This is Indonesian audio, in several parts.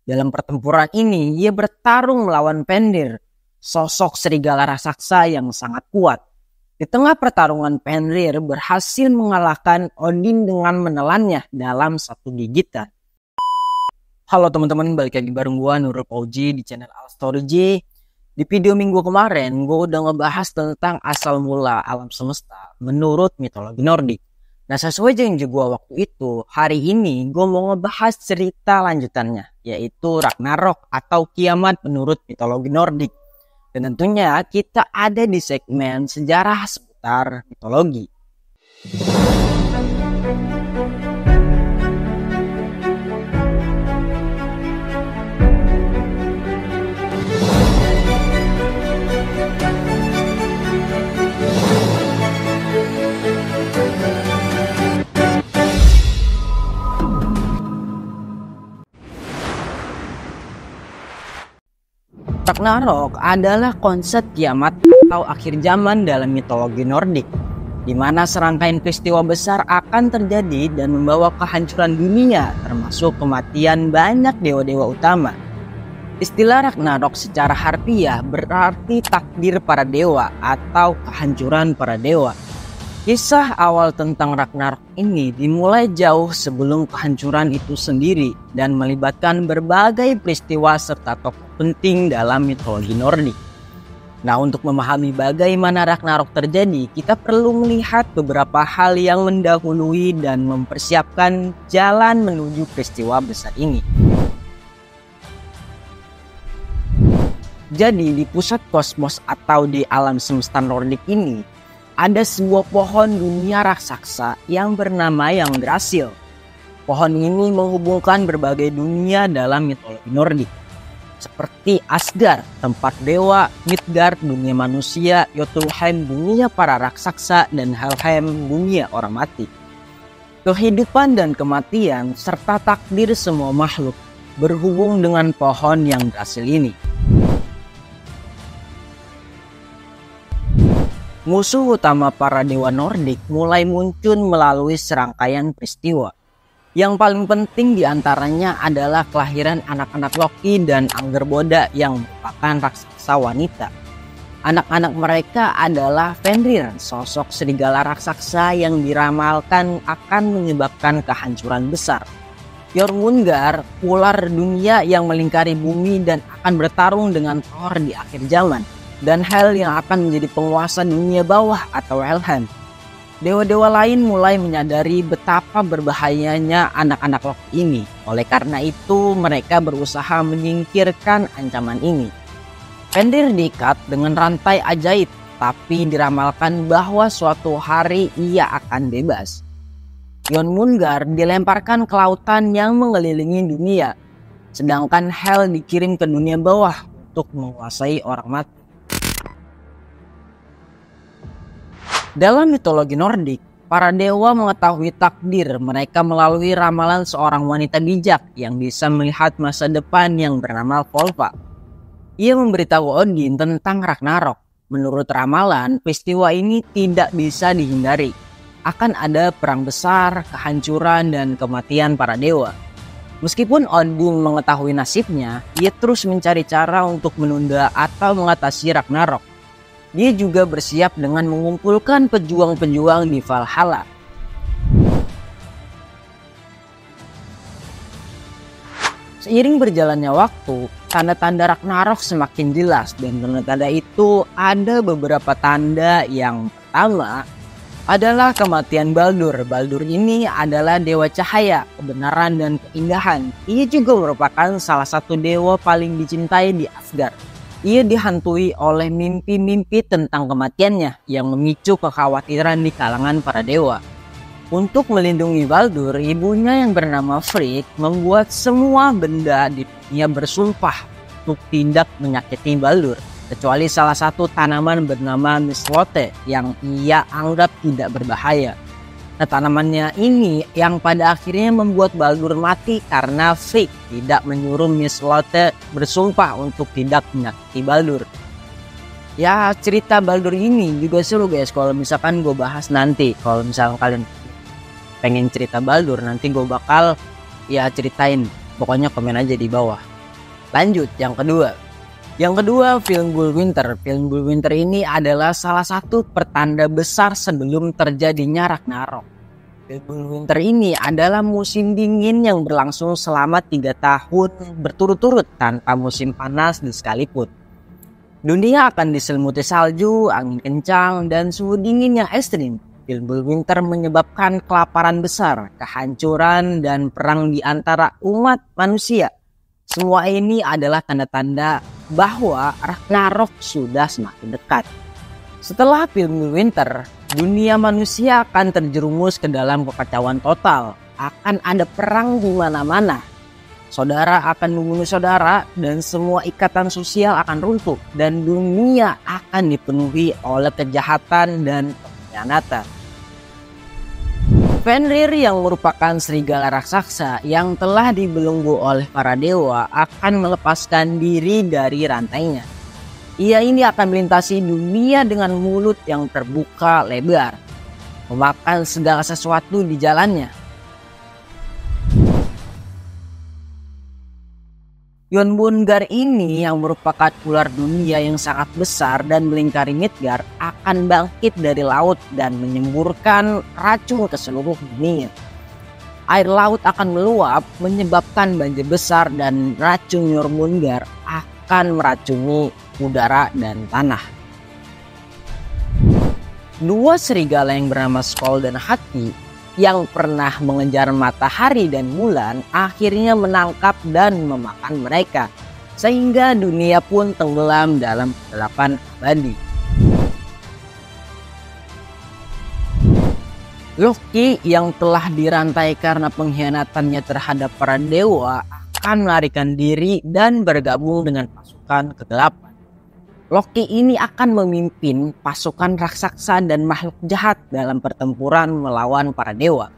Dalam pertempuran ini, ia bertarung melawan Fenrir, sosok serigala raksasa yang sangat kuat. Di tengah pertarungan, Fenrir berhasil mengalahkan Odin dengan menelannya dalam satu gigitan. Halo teman-teman, balik lagi bareng gue Nurul Fauji di channel Alstory J. Di video minggu kemarin, gue udah ngebahas tentang asal mula alam semesta menurut mitologi Nordik. Nah, sesuai janji gue waktu itu, hari ini gue mau ngebahas cerita lanjutannya, yaitu Ragnarok atau kiamat menurut mitologi Nordik. Dan tentunya kita ada di segmen sejarah seputar mitologi. Ragnarok adalah konsep kiamat atau akhir zaman dalam mitologi Nordik, di mana serangkaian peristiwa besar akan terjadi dan membawa kehancuran dunia, termasuk kematian banyak dewa-dewa utama. Istilah Ragnarok secara harfiah berarti takdir para dewa atau kehancuran para dewa. Kisah awal tentang Ragnarok ini dimulai jauh sebelum kehancuran itu sendiri dan melibatkan berbagai peristiwa serta tokoh penting dalam mitologi Nordik. Nah, untuk memahami bagaimana Ragnarok terjadi, kita perlu melihat beberapa hal yang mendahului dan mempersiapkan jalan menuju peristiwa besar ini. Jadi, di pusat kosmos atau di alam semesta Nordik ini, ada sebuah pohon dunia raksasa yang bernama Yggdrasil. Pohon ini menghubungkan berbagai dunia dalam mitologi Nordik, seperti Asgard, tempat dewa, Midgard, dunia manusia, Jotunheim, dunia para raksasa, dan Helheim, dunia orang mati. Kehidupan dan kematian serta takdir semua makhluk berhubung dengan pohon Yggdrasil ini. Musuh utama para dewa Nordik mulai muncul melalui serangkaian peristiwa. Yang paling penting diantaranya adalah kelahiran anak-anak Loki dan Angerboda yang merupakan raksasa wanita. Anak-anak mereka adalah Fenrir, sosok serigala raksasa yang diramalkan akan menyebabkan kehancuran besar. Jormungandr, ular dunia yang melingkari bumi dan akan bertarung dengan Thor di akhir zaman. Dan Hel yang akan menjadi penguasa dunia bawah atau Helheim. Dewa-dewa lain mulai menyadari betapa berbahayanya anak-anak Loki ini. Oleh karena itu mereka berusaha menyingkirkan ancaman ini. Fenrir diikat dengan rantai ajaib, tapi diramalkan bahwa suatu hari ia akan bebas. Jormungandr dilemparkan ke lautan yang mengelilingi dunia, sedangkan Hel dikirim ke dunia bawah untuk menguasai orang mati. Dalam mitologi Nordik, para dewa mengetahui takdir mereka melalui ramalan seorang wanita bijak yang bisa melihat masa depan yang bernama Volva. Ia memberitahu Odin tentang Ragnarok. Menurut ramalan, peristiwa ini tidak bisa dihindari. Akan ada perang besar, kehancuran, dan kematian para dewa. Meskipun Odin mengetahui nasibnya, ia terus mencari cara untuk menunda atau mengatasi Ragnarok. Dia juga bersiap dengan mengumpulkan pejuang-pejuang di Valhalla. Seiring berjalannya waktu, tanda-tanda Ragnarok semakin jelas dan tanda-tanda itu ada beberapa tanda. Yang pertama adalah kematian Baldur. Baldur ini adalah dewa cahaya, kebenaran, dan keindahan. Ia juga merupakan salah satu dewa paling dicintai di Asgard. Ia dihantui oleh mimpi-mimpi tentang kematiannya yang memicu kekhawatiran di kalangan para dewa. Untuk melindungi Baldur, ibunya yang bernama Frigg membuat semua benda di dunia bersumpah untuk tidak menyakiti Baldur, kecuali salah satu tanaman bernama Mislote yang ia anggap tidak berbahaya. Nah, tanamannya ini yang pada akhirnya membuat Baldur mati karena Frigg tidak menyuruh Mislote bersumpah untuk tidak menyakiti Baldur. Ya, cerita Baldur ini juga seru guys, kalau misalkan gue bahas nanti. Kalau misalkan kalian pengen cerita Baldur, nanti gue bakal ya ceritain. Pokoknya komen aja di bawah. Lanjut yang kedua. Yang kedua, film Bullwinter. Film Bullwinter ini adalah salah satu pertanda besar sebelum terjadinya Ragnarok. Film Bullwinter ini adalah musim dingin yang berlangsung selama 3 tahun berturut-turut tanpa musim panas sekalipun. Dunia akan diselimuti salju, angin kencang, dan suhu dingin yang ekstrim. Film Bullwinter menyebabkan kelaparan besar, kehancuran, dan perang di antara umat manusia. Semua ini adalah tanda-tanda bahwa Ragnarok sudah semakin dekat. Setelah film Winter, dunia manusia akan terjerumus ke dalam kekacauan total. Akan ada perang di mana-mana. Saudara akan membunuh saudara dan semua ikatan sosial akan runtuh. Dan dunia akan dipenuhi oleh kejahatan dan pengkhianatan. Fenrir yang merupakan serigala raksasa yang telah dibelenggu oleh para dewa akan melepaskan diri dari rantainya. Ia ini akan melintasi dunia dengan mulut yang terbuka lebar, memakan segala sesuatu di jalannya. Jormungandr ini yang merupakan ular dunia yang sangat besar dan melingkari Midgard akan bangkit dari laut dan menyemburkan racun ke seluruh dunia. Air laut akan meluap menyebabkan banjir besar dan racun Jormungandr akan meracuni udara dan tanah. Dua serigala yang bernama Skoll dan Hati yang pernah mengejar matahari dan bulan akhirnya menangkap dan memakan mereka, sehingga dunia pun tenggelam dalam kegelapan abadi. Loki yang telah dirantai karena pengkhianatannya terhadap para dewa akan melarikan diri dan bergabung dengan pasukan kegelapan. Loki ini akan memimpin pasukan raksasa dan makhluk jahat dalam pertempuran melawan para dewa.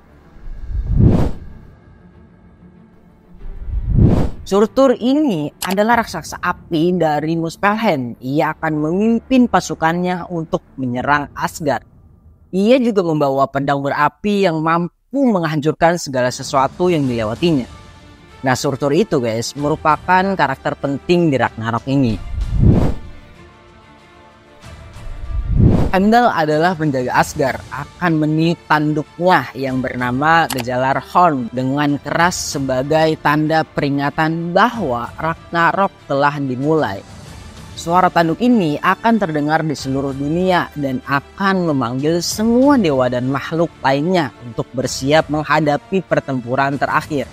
Surtur ini adalah raksasa api dari Muspelheim. Ia akan memimpin pasukannya untuk menyerang Asgard. Ia juga membawa pedang berapi yang mampu menghancurkan segala sesuatu yang dilewatinya. Nah, Surtur itu guys merupakan karakter penting di Ragnarok ini. Heimdall adalah penjaga Asgard, akan meniup tanduknya yang bernama Gjallarhorn dengan keras sebagai tanda peringatan bahwa Ragnarok telah dimulai. Suara tanduk ini akan terdengar di seluruh dunia dan akan memanggil semua dewa dan makhluk lainnya untuk bersiap menghadapi pertempuran terakhir.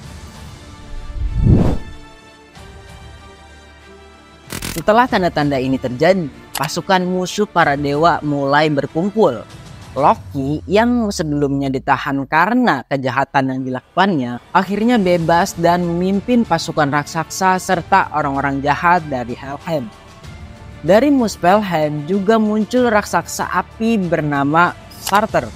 Setelah tanda-tanda ini terjadi, pasukan musuh para dewa mulai berkumpul. Loki yang sebelumnya ditahan karena kejahatan yang dilakukannya akhirnya bebas dan memimpin pasukan raksasa serta orang-orang jahat dari Helheim. Dari Muspelheim juga muncul raksasa api bernama Surtur.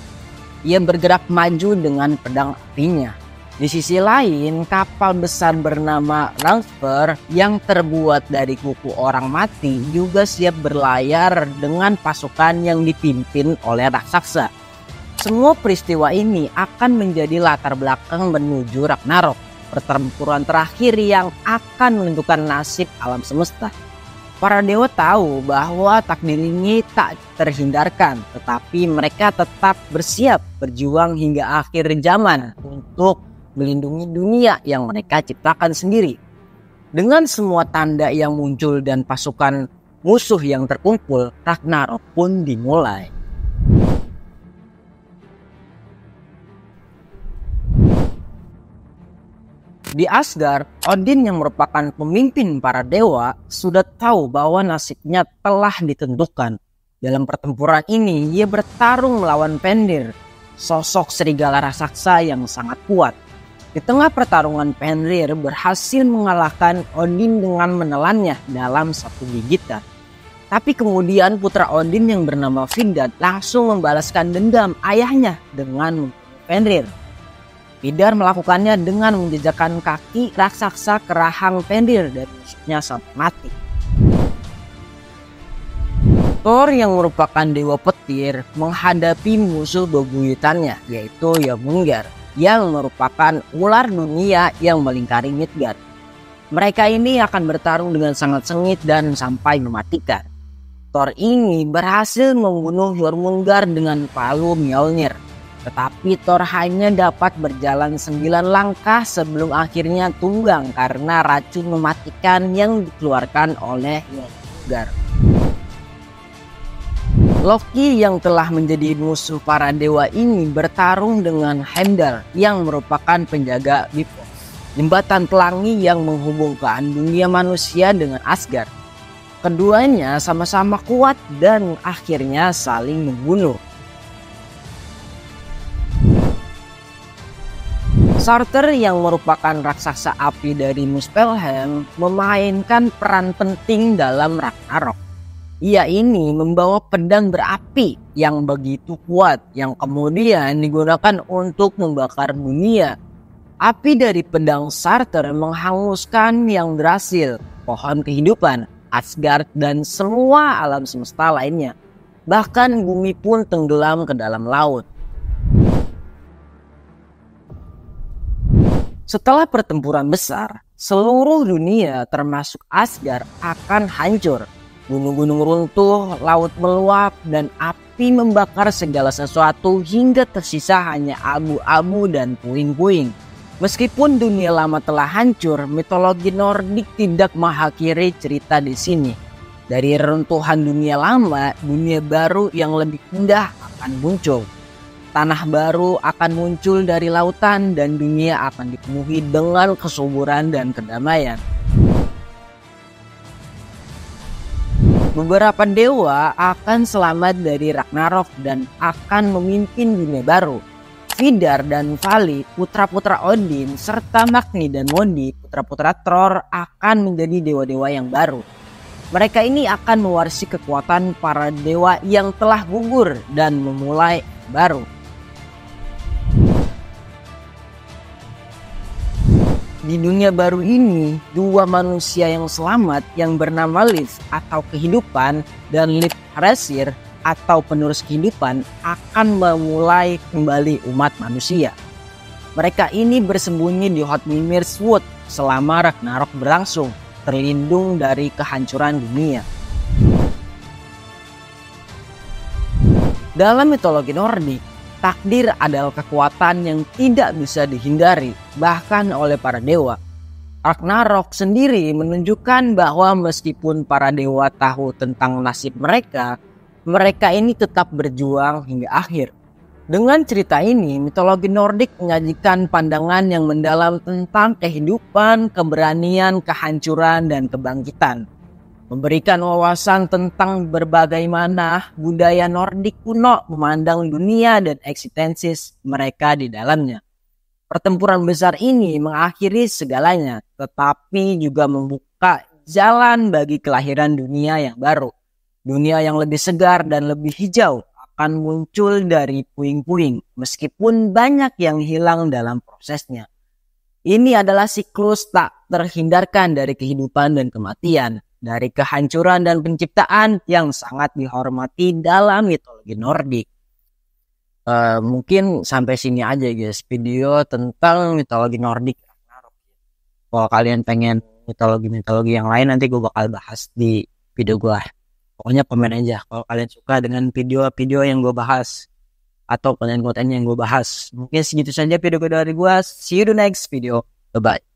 Ia bergerak maju dengan pedang apinya. Di sisi lain, kapal besar bernama Ralfr yang terbuat dari kuku orang mati juga siap berlayar dengan pasukan yang dipimpin oleh raksasa. Semua peristiwa ini akan menjadi latar belakang menuju Ragnarok, pertempuran terakhir yang akan menentukan nasib alam semesta. Para dewa tahu bahwa takdir ini tak terhindarkan, tetapi mereka tetap bersiap berjuang hingga akhir zaman untuk melindungi dunia yang mereka ciptakan sendiri. Dengan semua tanda yang muncul dan pasukan musuh yang terkumpul, Ragnarok pun dimulai. Di Asgard, Odin yang merupakan pemimpin para dewa sudah tahu bahwa nasibnya telah ditentukan. Dalam pertempuran ini, ia bertarung melawan Fenrir, sosok serigala raksasa yang sangat kuat. Di tengah pertarungan, Fenrir berhasil mengalahkan Odin dengan menelannya dalam satu gigitan. Tapi kemudian putra Odin yang bernama Vidar langsung membalaskan dendam ayahnya dengan membunuh Fenrir. Vidar melakukannya dengan menjejakkan kaki raksasa ke rahang Fenrir dan musuhnya sampai mati. Thor yang merupakan dewa petir menghadapi musuh bebuyutannya yaitu Jormungandr yang merupakan ular dunia yang melingkari Midgard. Mereka ini akan bertarung dengan sangat sengit dan sampai mematikan. Thor ini berhasil membunuh Jormungandr dengan palu Mjolnir. Tetapi Thor hanya dapat berjalan 9 langkah sebelum akhirnya tumbang karena racun mematikan yang dikeluarkan oleh Jormungandr. Loki yang telah menjadi musuh para dewa ini bertarung dengan Heimdall yang merupakan penjaga Bifrost, jembatan pelangi yang menghubungkan dunia manusia dengan Asgard. Keduanya sama-sama kuat dan akhirnya saling membunuh. Surtur yang merupakan raksasa api dari Muspelheim memainkan peran penting dalam Ragnarok. Ia ini membawa pedang berapi yang begitu kuat yang kemudian digunakan untuk membakar dunia. Api dari pedang Surtur menghanguskan yang berhasil, pohon kehidupan, Asgard dan semua alam semesta lainnya. Bahkan bumi pun tenggelam ke dalam laut. Setelah pertempuran besar, seluruh dunia termasuk Asgard akan hancur. Gunung-gunung runtuh, laut meluap, dan api membakar segala sesuatu hingga tersisa hanya abu-abu dan puing-puing. Meskipun dunia lama telah hancur, mitologi Nordik tidak mengakhiri cerita di sini. Dari reruntuhan dunia lama, dunia baru yang lebih indah akan muncul. Tanah baru akan muncul dari lautan dan dunia akan dipenuhi dengan kesuburan dan kedamaian. Beberapa dewa akan selamat dari Ragnarok dan akan memimpin dunia baru. Vidar dan Vali, putra-putra Odin, serta Magni dan Modi, putra-putra Thor akan menjadi dewa-dewa yang baru. Mereka ini akan mewarisi kekuatan para dewa yang telah gugur dan memulai baru. Di dunia baru ini, dua manusia yang selamat yang bernama Liv atau kehidupan dan Liv Resir atau penerus kehidupan akan memulai kembali umat manusia. Mereka ini bersembunyi di Hotmimir's Wood selama Ragnarok berlangsung, terlindung dari kehancuran dunia. Dalam mitologi Nordik, takdir adalah kekuatan yang tidak bisa dihindari, bahkan oleh para dewa. Ragnarok sendiri menunjukkan bahwa meskipun para dewa tahu tentang nasib mereka, mereka ini tetap berjuang hingga akhir. Dengan cerita ini, mitologi Nordik menyajikan pandangan yang mendalam tentang kehidupan, keberanian, kehancuran, dan kebangkitan. Memberikan wawasan tentang berbagai mana budaya Nordik kuno memandang dunia dan eksistensi mereka di dalamnya. Pertempuran besar ini mengakhiri segalanya, tetapi juga membuka jalan bagi kelahiran dunia yang baru. Dunia yang lebih segar dan lebih hijau akan muncul dari puing-puing, meskipun banyak yang hilang dalam prosesnya. Ini adalah siklus tak terhindarkan dari kehidupan dan kematian, dari kehancuran dan penciptaan yang sangat dihormati dalam mitologi Nordik. Mungkin sampai sini aja guys video tentang mitologi Nordik Ragnarok. Kalau kalian pengen mitologi yang lain, nanti gue bakal bahas di video gue. Pokoknya komen aja kalau kalian suka dengan video-video yang gue bahas atau konten-konten yang gue bahas. Mungkin segitu saja video dari gue. See you the next video. Bye bye.